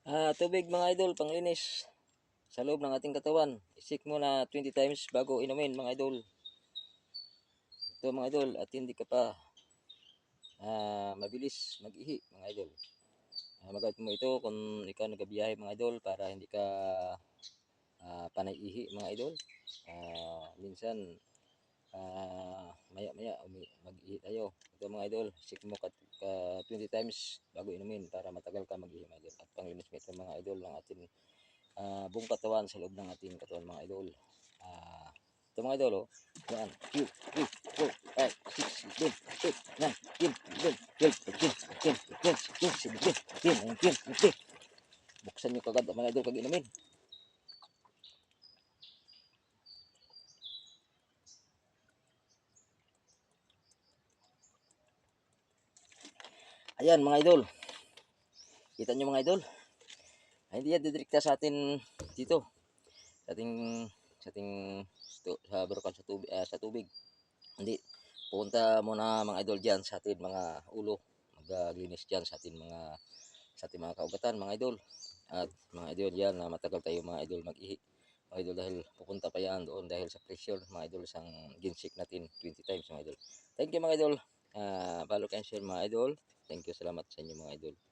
Tubig mga idol, panglinis sa loob ng ating katawan. Isik mo na 20 times bago inumin mga idol. Ito mga idol, at hindi ka pa mabilis mag-ihi mga idol. Magamit mo ito kung ikaw nagabiyahe mga idol para hindi ka panay ihi mga idol. Minsan maya-maya mag-ihi tayo. Ito mga idol, isik mo ka 20 times bago inumin para matagal ka mag-ihi mga idol. At panglinis mo ito mga idol ng ating buong katawan sa loob ng ating katawan mga idol. Ito mga idol, oh. 1, 2, 3, 4, 5, 6, 7, 8, 9, 10, 11, 12, 13, 14, 15, 16, 17, 18, 19, 20. Buksan nyo kagad mga idol kag inumin. Ayan mga idol. Kita nyo mga idol. Hindi yan didirekta sa atin dito. Sa ating sa barukan sa tubig. Hindi. Pupunta muna mga idol diyan sa atin mga ulo. Maglinis diyan sa ating mga kaugatan mga idol. At mga idol yan na matagal tayo mga idol mag-ihi. Mga idol dahil pupunta pa yan doon dahil sa pressure mga idol isang ginsik natin 20 times mga idol. Thank you mga idol. Follow and share mga idol. Thank you, salamat sa inyo mga idol.